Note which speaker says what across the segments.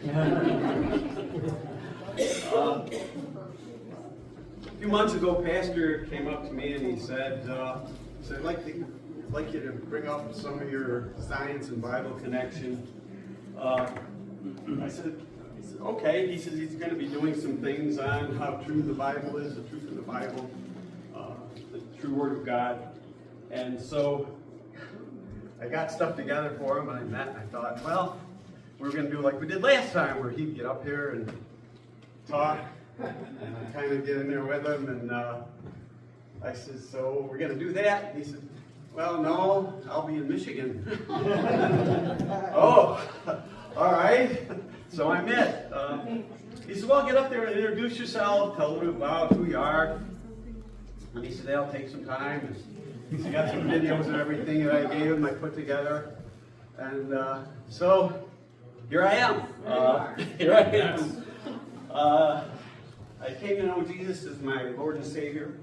Speaker 1: A few months ago, Pastor came up to me and he said, I'd like you to bring up some of your science and Bible connection. I said, okay. He says he's going to be doing some things on how true the Bible is, the truth of the Bible, the true Word of God. And so I got stuff together for him, and I met, and I thought, well, we're going to do like we did last time, where he'd get up here and talk, and I kind of get in there with him, and I said, so we're going to do that? And he said, well, no, I'll be in Michigan. Oh, all right. So I'm it. He said, well, get up there and introduce yourself, tell them about who you are. And he said, that'll take some time. And he said, got some videos and everything that I gave him, I put together. And so here I am. Here I am. I came to know Jesus as my Lord and Savior.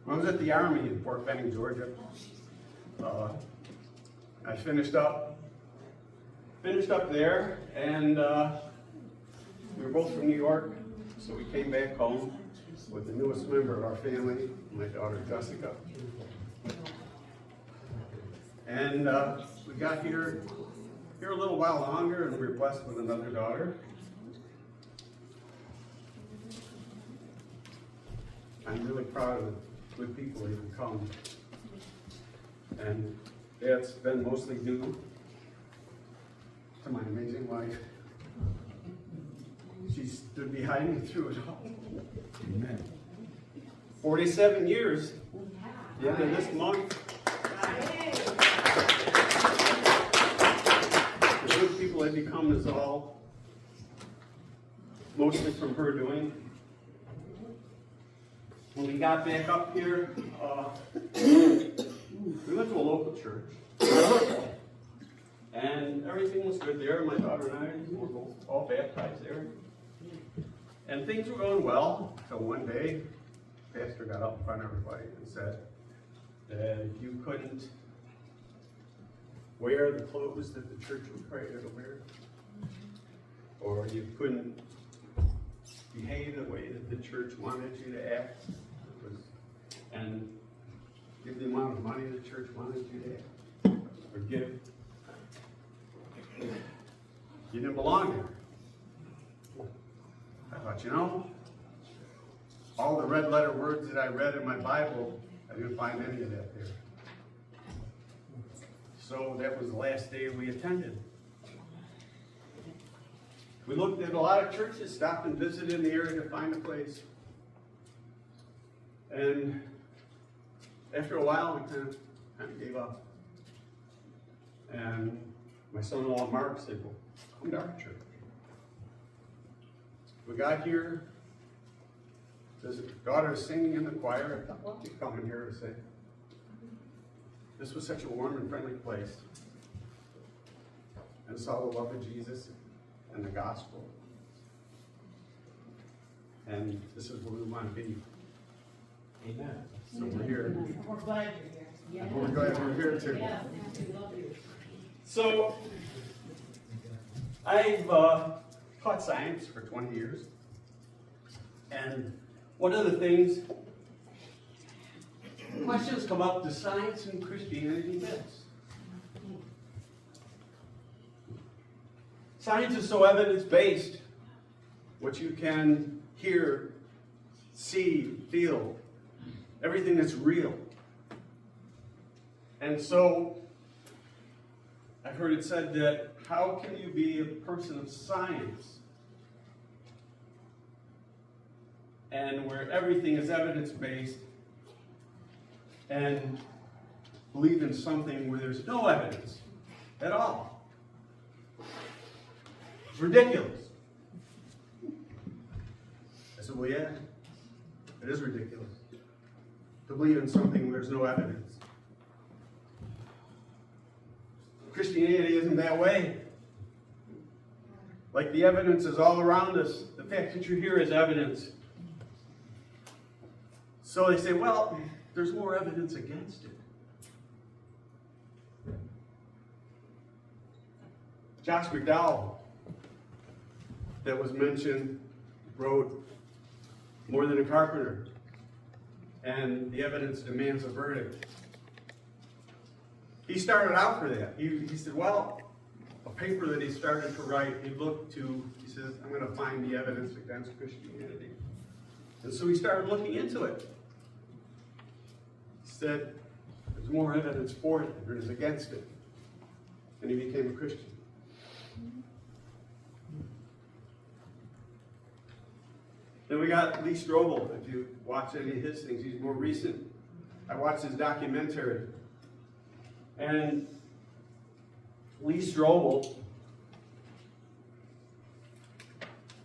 Speaker 1: I was at the Army in Fort Benning, Georgia. I finished up there, and we were both from New York, so we came back home with the newest member of our family, my daughter Jessica. And we got here a little while longer, and we were blessed with another daughter. I'm really proud of the good people who have come. And that's been mostly due to my amazing wife. She stood behind me through it all. Amen. 47 years, the end of this month. The good people have become is all mostly from her doing. When we got back up here, we went to a local church. And everything was good there. My daughter and I were both all baptized there. And things were going well until one day, the pastor got up in front of everybody and said that if you couldn't wear the clothes that the church required you to wear, or you couldn't behave the way that the church wanted you to act, and give the amount of money the church wanted you to act, or give, you didn't belong there. I thought, all the red letter words that I read in my Bible, I didn't find any of that there. So that was the last day we attended. We looked at a lot of churches, stopped and visited in the area to find a place. And after a while, we kind of gave up. And my son-in-law, Mark, said, well, come to our church. We got here, his daughter was singing in the choir. I thought, well, you come in here and say, this was such a warm and friendly place. And saw the love of Jesus and the gospel. And this is where we want to be.
Speaker 2: Amen.
Speaker 1: So we're here.
Speaker 3: We're glad you're here.
Speaker 1: Yeah. We're glad we're here too.
Speaker 3: Yeah, we love you.
Speaker 1: So, I've taught science for 20 years. And one of the things, questions come up, does science and Christianity mix? Science is so evidence-based. What you can hear, see, feel, everything that's real. And so, I've heard it said that how can you be a person of science and where everything is evidence-based and believe in something where there's no evidence at all? It's ridiculous. I said, well, yeah, it is ridiculous to believe in something where there's no evidence. Christianity isn't that way. Like the evidence is all around us. The fact that you're here is evidence. So they say, well, there's more evidence against it. Josh McDowell, that was mentioned, wrote More Than a Carpenter, and the evidence demands a verdict. He started out for that. He said, well, a paper that he started to write, he says, I'm going to find the evidence against Christianity. And so he started looking into it. He said, there's more evidence for it than there is against it. And he became a Christian. Then we got Lee Strobel. If you watch any of his things, he's more recent. I watched his documentary. And Lee Strobel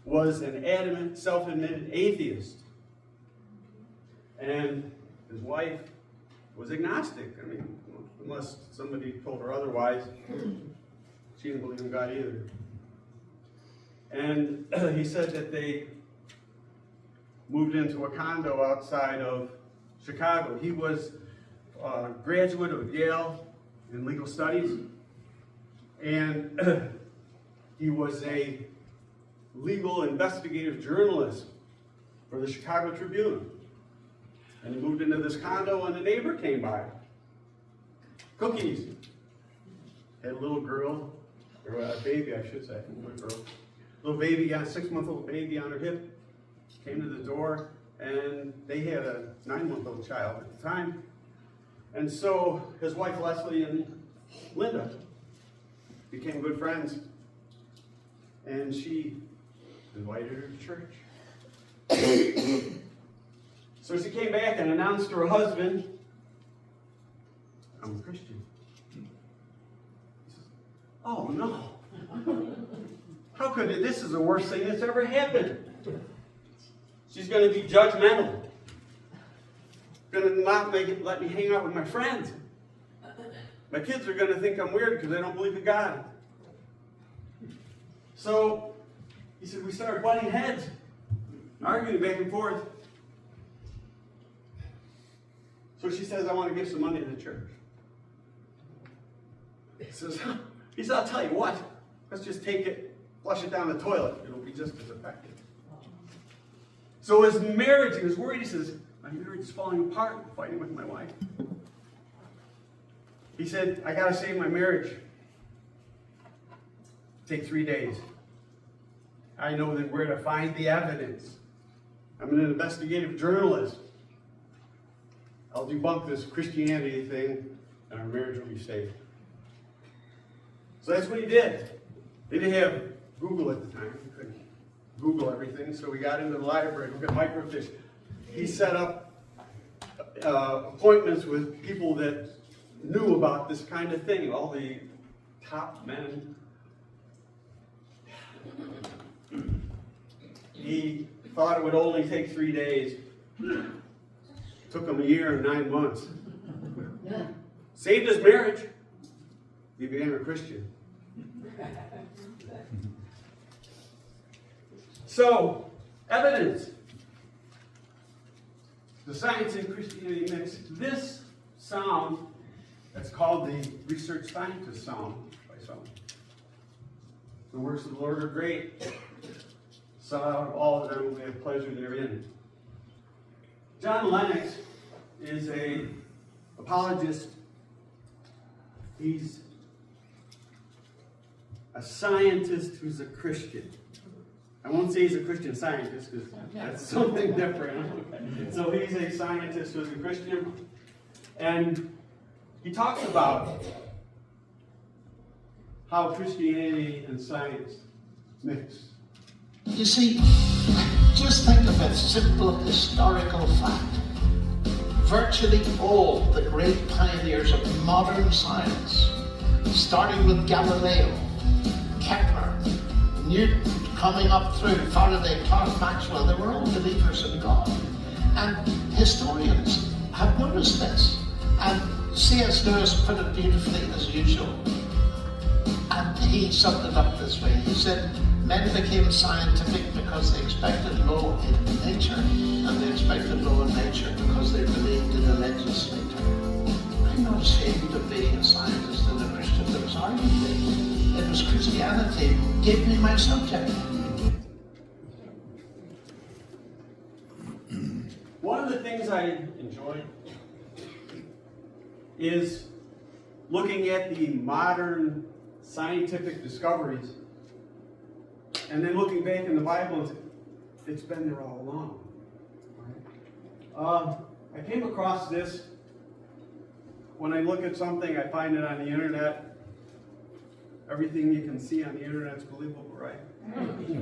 Speaker 1: was an adamant, self-admitted atheist. And his wife was agnostic. I mean, unless somebody told her otherwise, she didn't believe in God either. And he said that they moved into a condo outside of Chicago. He was a graduate of Yale in legal studies, and he was a legal investigative journalist for the Chicago Tribune. And he moved into this condo, and a neighbor came by. Cookies. Had a little girl, or a baby, I should say, a girl. Little baby, got a 6-month-old baby on her hip. Came to the door, and they had a 9-month-old child at the time. And so his wife Leslie and Linda became good friends. And she invited her to church. So she came back and announced to her husband, I'm a Christian. He says, oh no. How could it? This is the worst thing that's ever happened. She's going to be judgmental. Going to not let me hang out with my friends. My kids are going to think I'm weird because they don't believe in God. So he said, we started butting heads, arguing back and forth. So she says, I want to give some money to the church. He says, I'll tell you what, let's just take it, flush it down the toilet. It'll be just as effective. So his marriage, he was worried. He says, my marriage is falling apart. I'm fighting with my wife. He said, I got to save my marriage. Take 3 days. I know then where to find the evidence. I'm an investigative journalist. I'll debunk this Christianity thing, and our marriage will be saved. So that's what he did. They didn't have Google at the time. You couldn't Google everything, so we got into the library, looked at microfiche. He set up appointments with people that knew about this kind of thing, all the top men. He thought it would only take 3 days. Took him 1 year and 9 months. Saved his marriage. He became a Christian. So, evidence. The science and Christianity mix. This psalm, that's called the Research Scientist Psalm by some. The works of the Lord are great. So out of all of them, we have pleasure therein. John Lennox is an apologist. He's a scientist who's a Christian. I won't say he's a Christian scientist because that's something different. So he's a scientist who's a Christian. And he talks about how Christianity and science mix.
Speaker 4: You see, just think of a simple historical fact. Virtually all the great pioneers of modern science, starting with Galileo, Kepler, Newton, coming up through Faraday, Clark, Maxwell, they were all believers in God. And historians have noticed this. And C.S. Lewis put it beautifully as usual. And he summed it up this way. He said, men became scientific because they expected law in nature, and they expected law in nature because they believed in a legislator. I'm not ashamed of being a scientist and a Christian, because arguably it because Christianity gave me my subject.
Speaker 1: One of the things I enjoy is looking at the modern scientific discoveries and then looking back in the Bible and saying, it's been there all along. I came across this. When I look at something, I find it on the internet. Everything you can see on the internet is believable, right?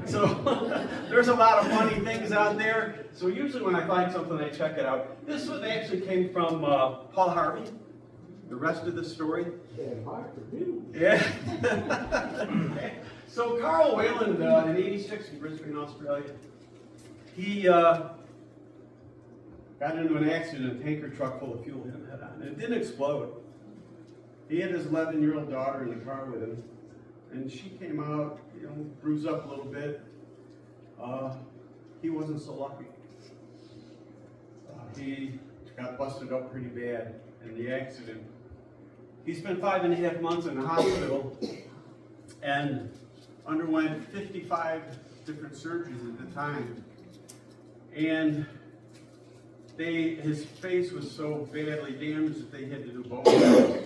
Speaker 1: So there's a lot of funny things out there. So usually when I find something, I check it out. This one actually came from Paul Harvey. The rest of the story. Yeah. So Carl Wayland, in '86 in Brisbane, Australia, he got into an accident. A tanker truck full of fuel hit him head on. And it didn't explode. He had his 11-year-old daughter in the car with him. And she came out, bruised up a little bit. He wasn't so lucky. He got busted up pretty bad in the accident. He spent 5.5 months in the hospital and underwent 55 different surgeries at the time. And his face was so badly damaged that they had to do bone.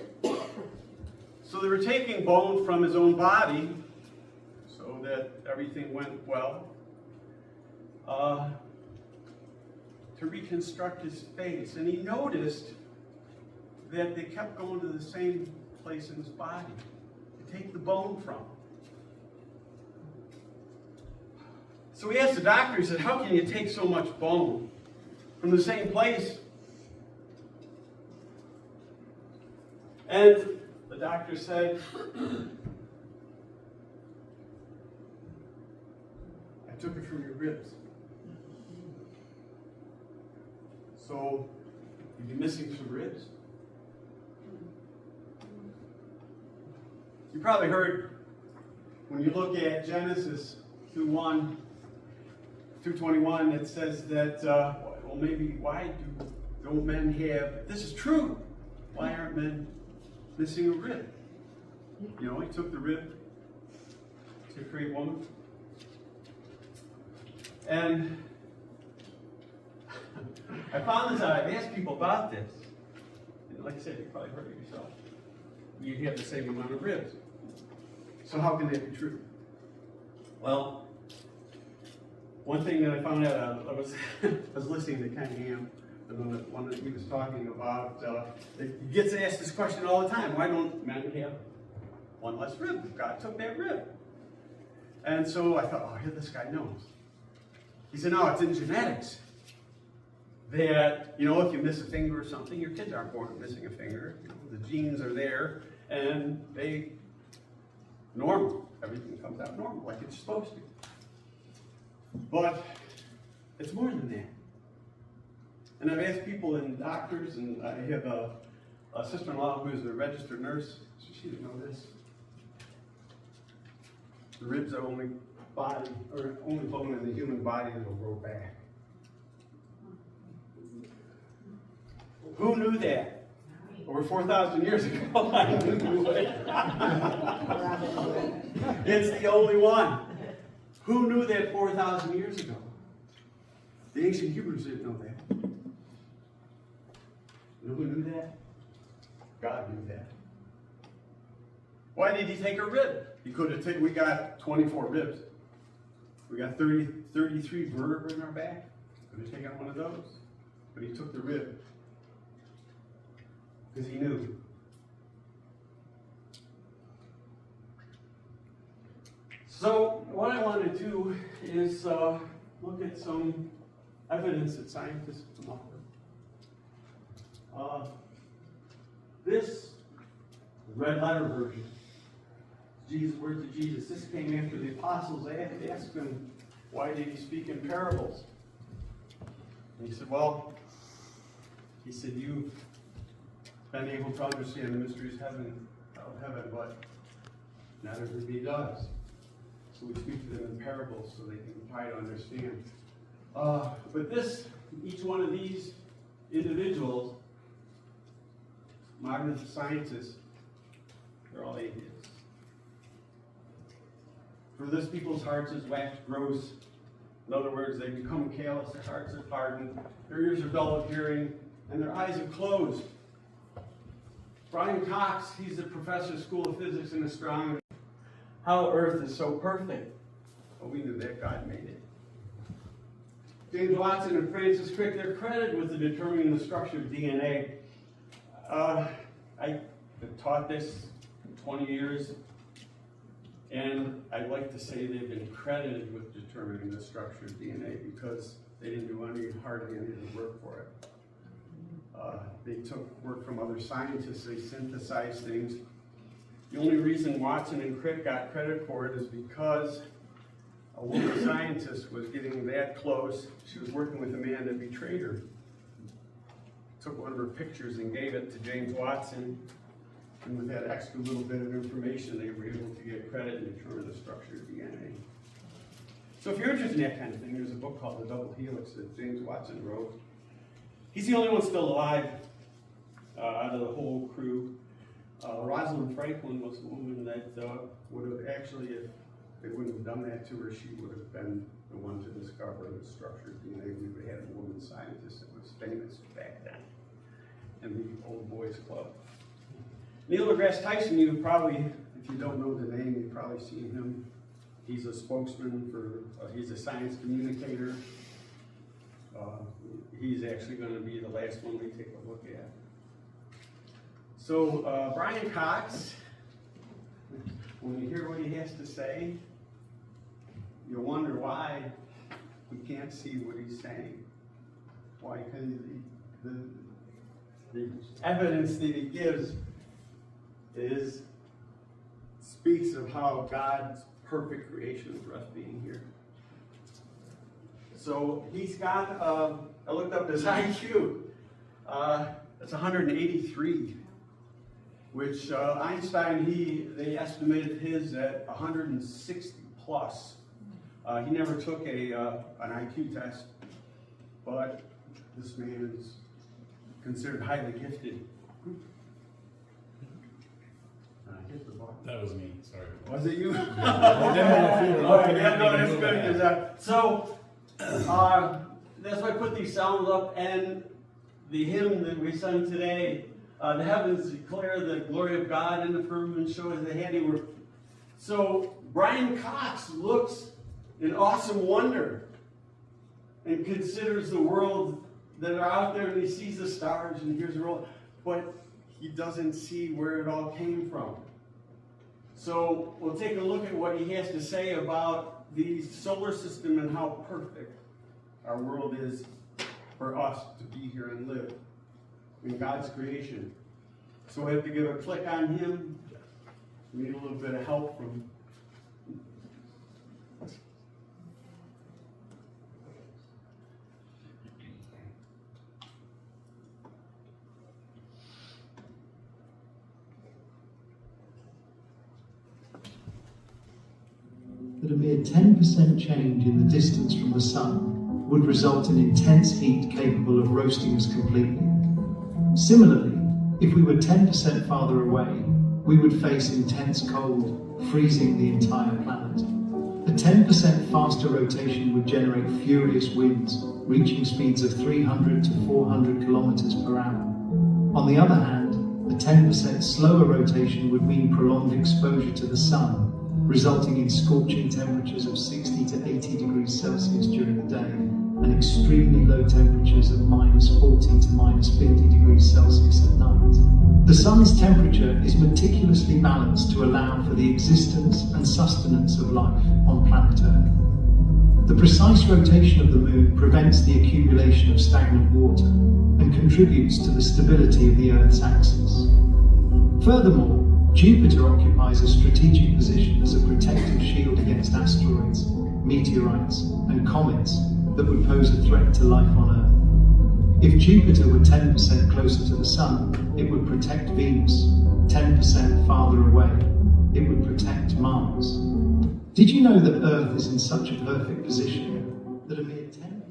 Speaker 1: So they were taking bone from his own body so that everything went well to reconstruct his face. And he noticed that they kept going to the same place in his body to take the bone from. So he asked the doctor, he said, how can you take so much bone from the same place? And the doctor said, I took it from your ribs. So you'd be missing some ribs. You probably heard when you look at Genesis 2:1 through 21, it says that, well, maybe why don't men have, this is true, why aren't men missing a rib? He took the rib to create woman. And I found this out. I've asked people about this. And like I said, you probably heard it yourself. You have the same amount of ribs. So how can that be true? Well, one thing that I found out, I was listening to Ken Ham, the one that he was talking about. He gets asked this question all the time. Why don't men have one less rib? God took that rib. And so I thought, oh, here this guy knows. He said, no, it's in genetics. That, if you miss a finger or something, your kids aren't born missing a finger. The genes are there, and they normal. Everything comes out normal, like it's supposed to. But it's more than that. And I've asked people and doctors, and I have a sister-in-law who is a registered nurse, so she didn't know this. The ribs are only bone in the human body that will grow back. Who knew that? Over 4,000 years ago, I knew it. It's the only one. Who knew that 4,000 years ago? The ancient Hebrews didn't know that. You know who knew that? God knew that. Why did he take a rib? He could have taken, we got 24 ribs. We got 33 vertebrae in our back. Could have taken one of those. But he took the rib. Because he knew. So what I want to do is look at some evidence that scientists come up with. This red letter version, Jesus, words of Jesus, this came after the apostles asked him, why did he speak in parables? And he said, you've been able to understand the mysteries of heaven, but not everybody does. So we speak to them in parables so they can try to understand. But each one of these individuals, modern scientists, they're all atheists. For this people's hearts is waxed gross. In other words, they become callous, their hearts are hardened, their ears are dull of hearing, and their eyes are closed. Brian Cox, he's a professor of School of Physics and Astronomy. How Earth is so perfect. Well, we knew that God made it. James Watson and Francis Crick, they're credited with determining the structure of DNA. I've taught this for 20 years, and I'd like to say they've been credited with determining the structure of DNA because they didn't do hardly any of the work for it. They took work from other scientists, they synthesized things. The only reason Watson and Crick got credit for it is because a woman scientist was getting that close. She was working with a man that betrayed her. Took one of her pictures and gave it to James Watson. And with that extra little bit of information, they were able to get credit and determine the structure of DNA. So if you're interested in that kind of thing, there's a book called The Double Helix that James Watson wrote. He's the only one still alive out of the whole crew. Rosalind Franklin was the woman that would have actually, if they wouldn't have done that to her, she would have been the one to discover the structure of DNA. We would have had a woman scientist that was famous back then in the Old Boys Club. Neil deGrasse Tyson, you probably, if you don't know the name, you've probably seen him. He's a spokesman for, he's a science communicator. He's actually going to be the last one we take a look at. So Brian Cox, when you hear what he has to say, you wonder why we can't see what he's saying. Why? Because the evidence that he gives speaks of how God's perfect creation for us being here. So he's got, I looked up his IQ. It's 183, which Einstein, they estimated his at 160 plus. He never took an IQ test, but this man is considered highly gifted.
Speaker 2: That was me, sorry.
Speaker 1: Was it you?
Speaker 2: I didn't know if you were looking at me.
Speaker 1: No, that's good. So, that's why I put these sounds up, and the hymn that we sung today, the heavens declare the glory of God, and the firmament shows the handiwork. So, Brian Cox looks in awesome wonder and considers the world that are out there, and he sees the stars and hears the world, but he doesn't see where it all came from. So we'll take a look at what he has to say about the solar system and how perfect our world is for us to be here and live in God's creation. So we have to give a click on him. We need a little bit of help from
Speaker 4: that a mere 10% change in the distance from the sun would result in intense heat capable of roasting us completely. Similarly, if we were 10% farther away, we would face intense cold, freezing the entire planet. A 10% faster rotation would generate furious winds, reaching speeds of 300 to 400 kilometers per hour. On the other hand, a 10% slower rotation would mean prolonged exposure to the sun, resulting in scorching temperatures of 60 to 80 degrees Celsius during the day and extremely low temperatures of minus 40 to minus 50 degrees Celsius at night. The sun's temperature is meticulously balanced to allow for the existence and sustenance of life on planet Earth. The precise rotation of the moon prevents the accumulation of stagnant water and contributes to the stability of the Earth's axis. Furthermore, Jupiter occupies a strategic position as a protective shield against asteroids, meteorites, and comets that would pose a threat to life on Earth. If Jupiter were 10% closer to the Sun, it would protect Venus. 10% farther away, it would protect Mars. Did you know that Earth is in such a perfect position that a mere 10%?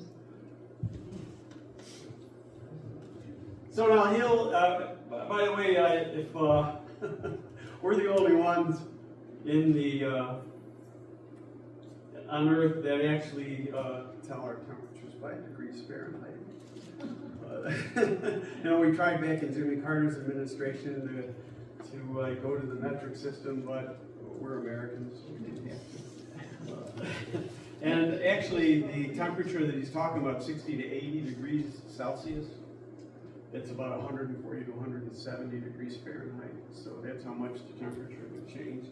Speaker 1: So now he'll, by the way, if we're the only ones in the on Earth that actually tell our temperatures by degrees Fahrenheit. You know, we tried back in Jimmy Carter's administration to go to the metric system, but we're Americans, so we didn't have to. And actually, the temperature that he's talking about, 60 to 80 degrees Celsius, it's about 140 to 170 degrees Fahrenheit. So that's how much the temperature would change.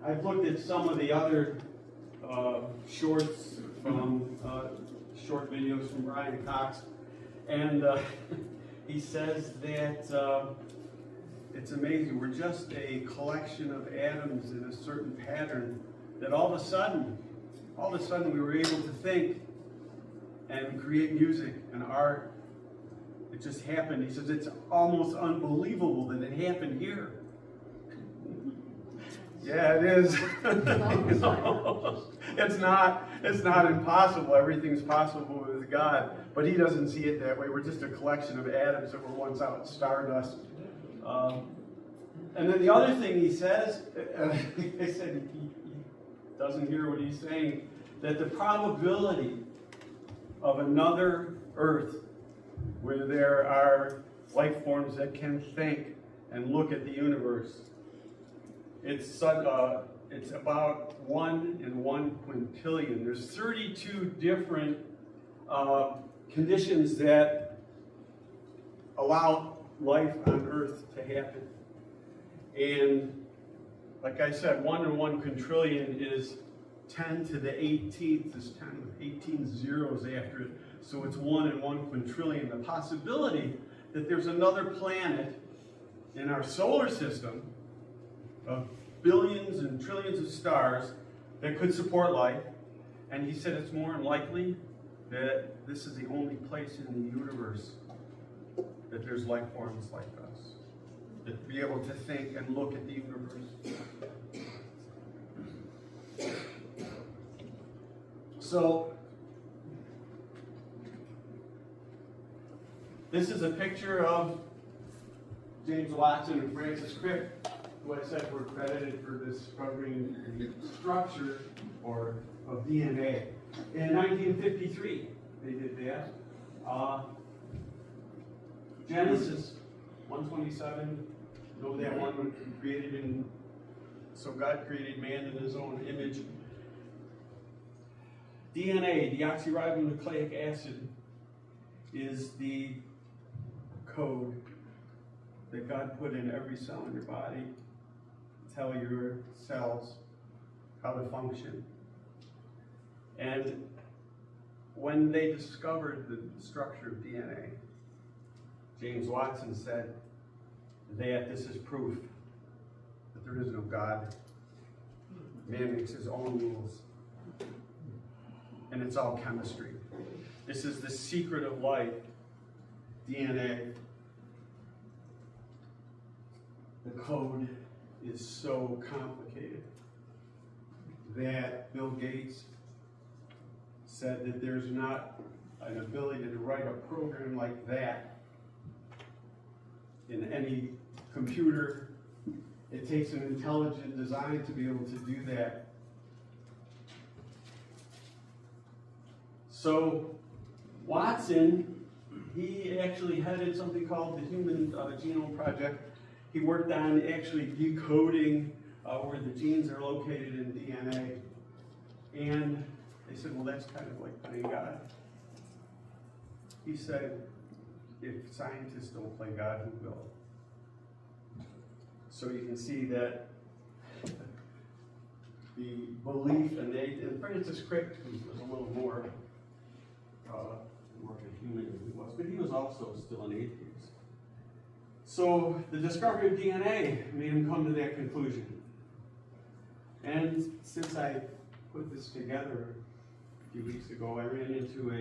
Speaker 1: I've looked at some of the other shorts from short videos from Brian Cox, and he says that it's amazing. We're just a collection of atoms in a certain pattern that all of a sudden we were able to think and create music and art. It just happened. He says it's almost unbelievable that it happened here. Yeah, it is. It's not impossible. Everything's possible with God, but he doesn't see it that way. We're just a collection of atoms that were once out in stardust. And then the other thing he says, they said he doesn't hear what he's saying, that the probability of another Earth where there are life forms that can think and look at the universe, it's about 1 in 1 quintillion. There's 32 different conditions that allow life on Earth to happen. And like I said, 1 in 1 quintillion is 10 to the 18th, is 10 with 18 zeros after it. So it's 1 in 1 quintillion. The possibility that there's another planet in our solar system of billions and trillions of stars that could support life. And he said it's more than likely that this is the only place in the universe that there's life forms like us, that be able to think and look at the universe. So, this is a picture of James Watson and Francis Crick, who I said were credited for discovering the structure of DNA. In 1953, they did that. Genesis 1:27, know that one was created in, so God created man in his own image. DNA, deoxyribonucleic acid, is the code that God put in every cell in your body to tell your cells how to function. And when they discovered the structure of DNA, James Watson said that this is proof that there is no God. Man makes his own rules. And it's all chemistry. This is the secret of life, DNA. The code is so complicated that Bill Gates said that there's not an ability to write a program like that in any computer. It takes an intelligent design to be able to do that. So Watson, he actually headed something called the Human Genome Project. He worked on actually decoding where the genes are located in DNA. And they said, well, that's kind of like playing God. He said, if scientists don't play God, who will? So you can see that the belief, and Francis Crick was a little more of a human than he was, but he was also still an atheist. So the discovery of DNA made him come to that conclusion. And since I put this together a few weeks ago, I ran into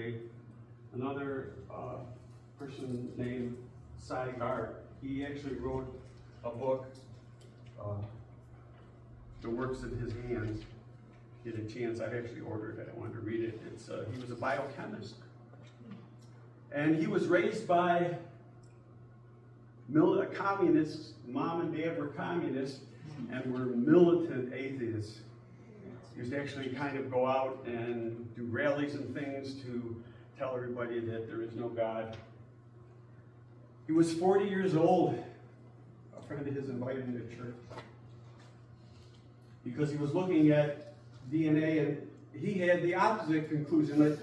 Speaker 1: another person named Cy Gard. He actually wrote a book, The Works of His Hands. Get a chance, I've actually ordered it, I wanted to read it. He was a biochemist. And he was raised by communists. Mom and dad were communists and were militant atheists. He used to actually kind of go out and do rallies and things to tell everybody that there is no God. He was 40 years old. A friend of his invited him to church because he was looking at DNA, and he had the opposite conclusion.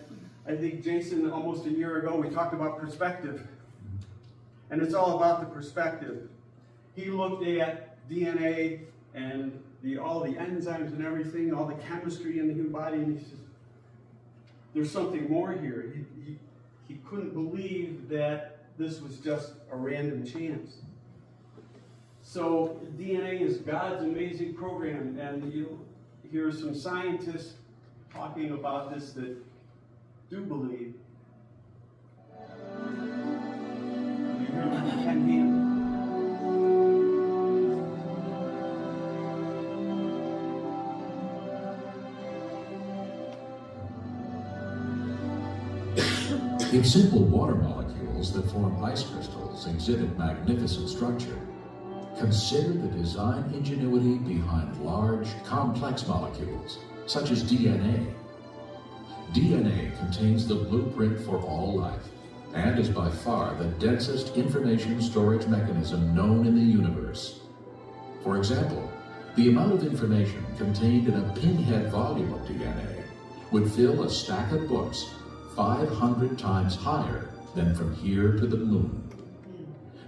Speaker 1: I think, Jason, almost a year ago, we talked about perspective. And it's all about the perspective. He looked at DNA and all the enzymes and everything, all the chemistry in the human body, and he says, there's something more here. He couldn't believe that this was just a random chance. So DNA is God's amazing program, and you hear some scientists talking about this that do believe. You hear them hand in.
Speaker 5: If simple water molecules that form ice crystals exhibit magnificent structure, consider the design ingenuity behind large, complex molecules, such as DNA. DNA contains the blueprint for all life, and is by far the densest information storage mechanism known in the universe. For example, the amount of information contained in a pinhead volume of DNA would fill a stack of books 500 times higher than from here to the moon.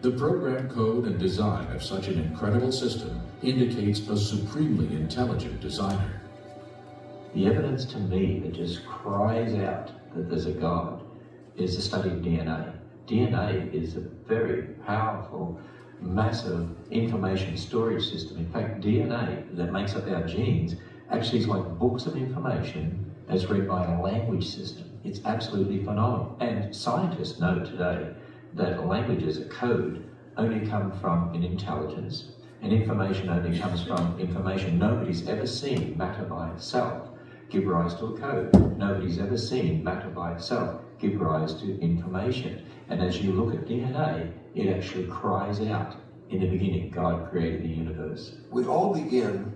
Speaker 5: The program code and design of such an incredible system indicates a supremely intelligent designer.
Speaker 6: The evidence to me that just cries out that there's a God is the study of DNA. DNA is a very powerful, massive information storage system. In fact, DNA that makes up our genes actually is like books of information as read by a language system. It's absolutely phenomenal. And scientists know today that languages, a code, only come from an intelligence, and information only comes from information. Nobody's ever seen matter by itself give rise to a code. Nobody's ever seen matter by itself give rise to information. And as you look at DNA, it actually cries out, in the beginning, God created the universe.
Speaker 7: We all begin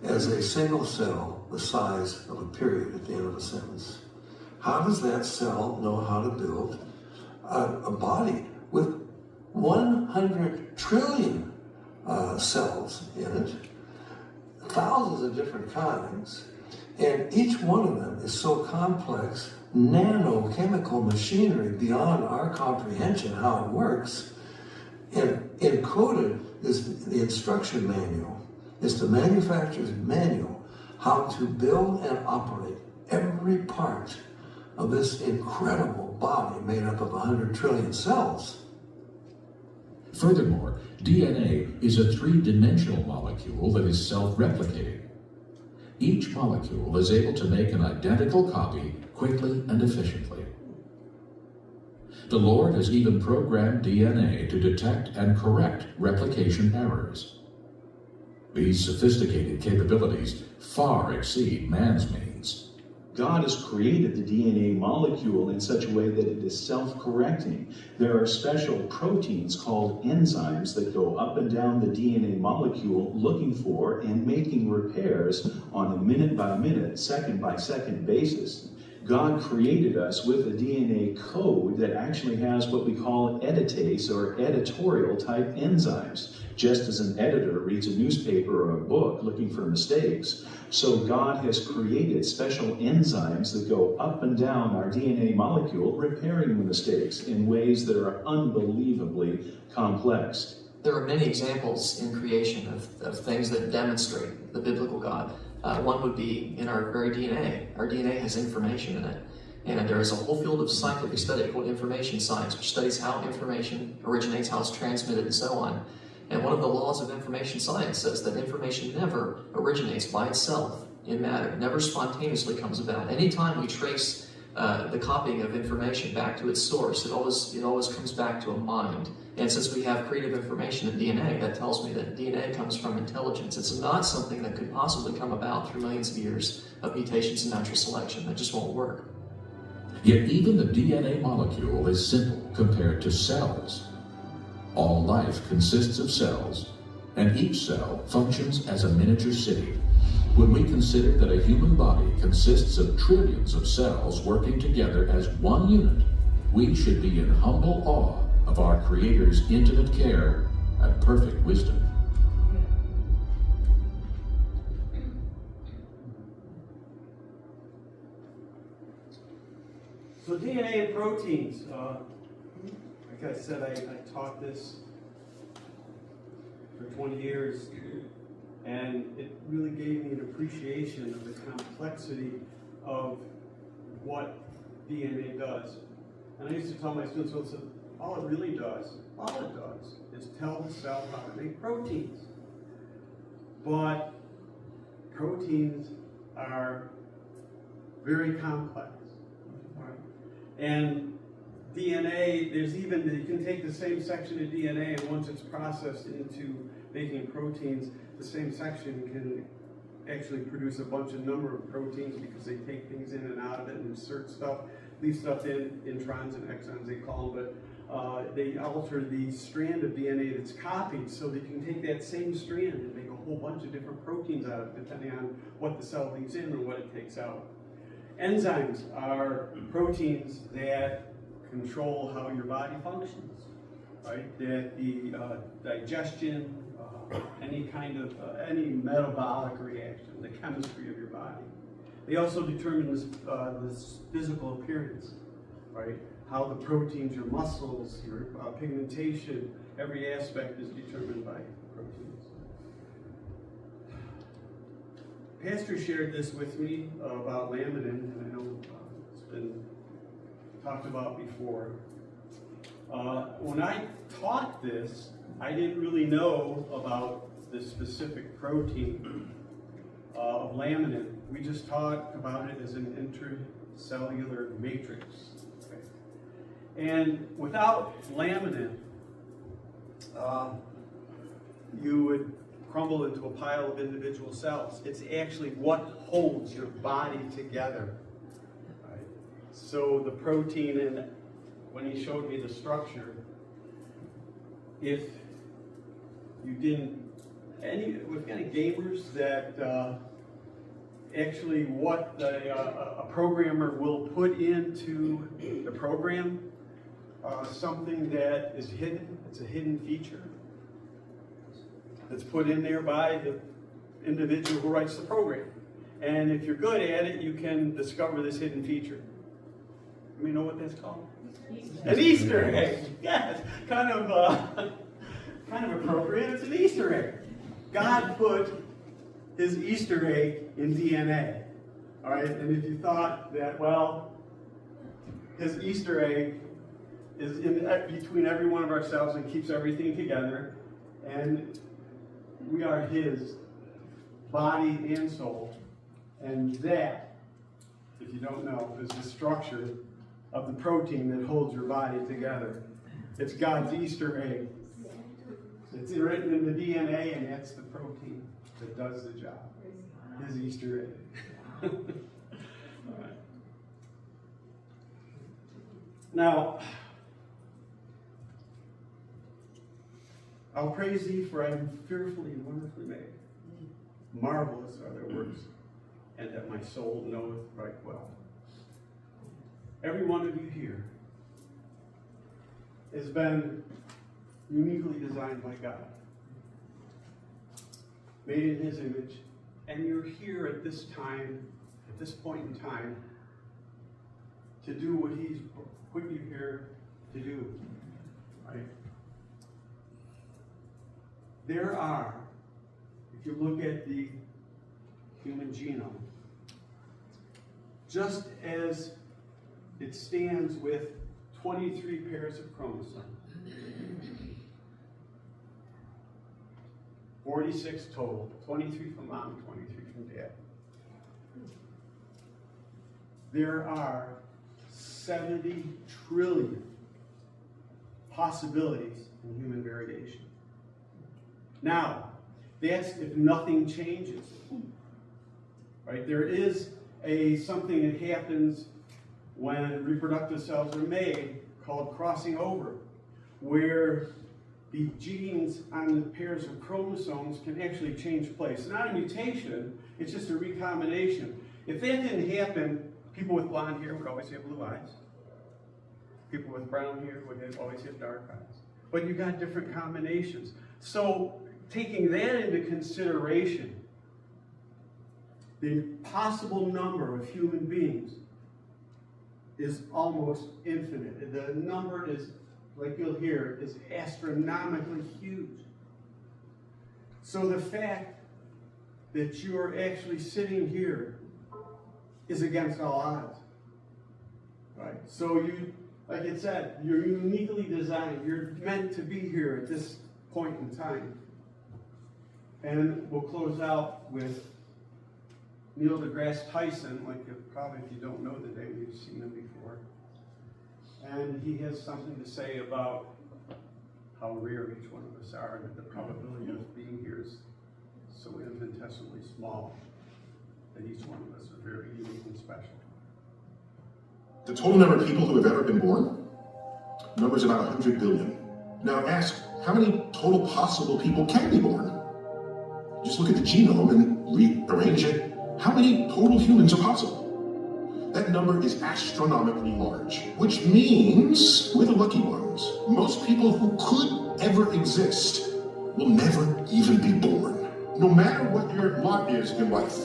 Speaker 7: as a single cell the size of a period at the end of a sentence. How does that cell know how to build a body with 100 trillion cells in it, thousands of different kinds, and each one of them is so complex, nanochemical machinery beyond our comprehension how it works, and encoded is the instruction manual. It's the manufacturer's manual how to build and operate every part of this incredible body made up of 100 trillion cells.
Speaker 5: Furthermore, DNA is a three-dimensional molecule that is self-replicating. Each molecule is able to make an identical copy quickly and efficiently. The Lord has even programmed DNA to detect and correct replication errors. These sophisticated capabilities far exceed man's means.
Speaker 8: God has created the DNA molecule in such a way that it is self-correcting. There are special proteins called enzymes that go up and down the DNA molecule looking for and making repairs on a minute-by-minute, second-by-second basis. God created us with a DNA code that actually has what we call editase or editorial type enzymes. Just as an editor reads a newspaper or a book looking for mistakes, so God has created special enzymes that go up and down our DNA molecule, repairing the mistakes in ways that are unbelievably complex.
Speaker 9: There are many examples in creation of things that demonstrate the biblical God. One would be in our very DNA. Our DNA has information in it. And there is a whole field of scientific study called information science, which studies how information originates, how it's transmitted, and so on. And one of the laws of information science says that information never originates by itself in matter. It never spontaneously comes about. Anytime we trace the copying of information back to its source, it always comes back to a mind. And since we have creative information in DNA, that tells me that DNA comes from intelligence. It's not something that could possibly come about through millions of years of mutations and natural selection. That just won't work.
Speaker 5: Yet even the DNA molecule is simple compared to cells. All life consists of cells, and each cell functions as a miniature city. When we consider that a human body consists of trillions of cells working together as one unit, we should be in humble awe of our Creator's intimate care and perfect wisdom.
Speaker 1: So DNA and proteins. Like I said, I taught this for 20 years, and it really gave me an appreciation of the complexity of what DNA does. And I used to tell my students, well, all it really does, is tell the cell how to make proteins. But proteins are very complex. Right? And DNA, you can take the same section of DNA, and once it's processed into making proteins, the same section can actually produce a number of proteins because they take things in and out of it and insert stuff, leave stuff in, introns and exons they call them, but they alter the strand of DNA that's copied so that you can take that same strand and make a whole bunch of different proteins out of it, depending on what the cell leaves in or what it takes out. Enzymes are proteins that control how your body functions, right? That the digestion, any kind of any metabolic reaction, the chemistry of your body. They also determine this physical appearance, right? How the proteins, your muscles, your pigmentation, every aspect is determined by proteins. Pastor shared this with me about laminin, and I know it's been talked about before. When I taught this, I didn't really know about the specific protein of laminin. We just talked about it as an intracellular matrix. Okay? And without laminin, you would crumble into a pile of individual cells. It's actually what holds your body together. Right? So the protein, and when he showed me the structure, if you didn't, we've got any gamers that actually what a programmer will put into the program, something that is hidden, it's a hidden feature that's put in there by the individual who writes the program. And if you're good at it, you can discover this hidden feature. You know what that's called? An Easter egg. Yes, kind of appropriate. It's an Easter egg. God put his Easter egg in DNA. All right, and if you thought that, well, his Easter egg is in between every one of our cells and keeps everything together, and we are his body and soul, and that, if you don't know, is the structure of the protein that holds your body together. It's God's Easter egg. It's written in the DNA, and that's the protein that does the job. His Easter egg. All right. Now, I'll praise thee, for I am fearfully and wonderfully made. Marvelous are thy works, and that my soul knoweth right well. Every one of you here has been uniquely designed by God, made in his image, and you're here at this time, at this point in time, to do what he's put you here to do, right? There are, if you look at the human genome, just as it stands with 23 pairs of chromosomes, 46 total, 23 from mom, 23 from dad. There are 70 trillion possibilities in human variation. Now, that's if nothing changes. Right? There is something that happens when reproductive cells are made called crossing over, where the genes on the pairs of chromosomes can actually change place. Not a mutation, It's just a recombination. If that didn't happen, people with blonde hair would always have blue eyes. People with brown hair would always have dark eyes. But you got different combinations. So taking that into consideration, the possible number of human beings is almost infinite. The number is, like you'll hear, is astronomically huge. So the fact that you're actually sitting here is against all odds. Right? So you, like it said, you're uniquely designed. You're meant to be here at this point in time. And we'll close out with Neil deGrasse Tyson, like probably if you don't know the name, you've seen him before. And he has something to say about how rare each one of us are, and that the probability of being here is so infinitesimally small that each one of us are very unique and special.
Speaker 10: The total number of people who have ever been born, the number is about 100 billion. Now ask, how many total possible people can be born? Just look at the genome and rearrange it. How many total humans are possible? That number is astronomically large, which means we're the lucky ones. Most people who could ever exist will never even be born. No matter what your lot is in life,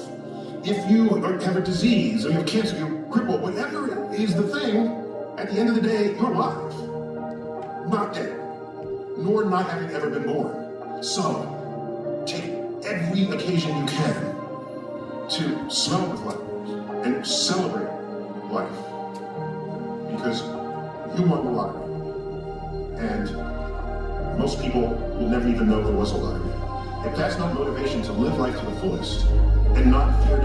Speaker 10: if you have a disease or you have cancer, you're crippled, whatever is the thing, at the end of the day, you're alive. Not dead, nor not having ever been born. So, take every occasion you can to smell with life and celebrate life, because you won the lottery, and most people will never even know there was a lottery. If that's not motivation to live life to the fullest and not fear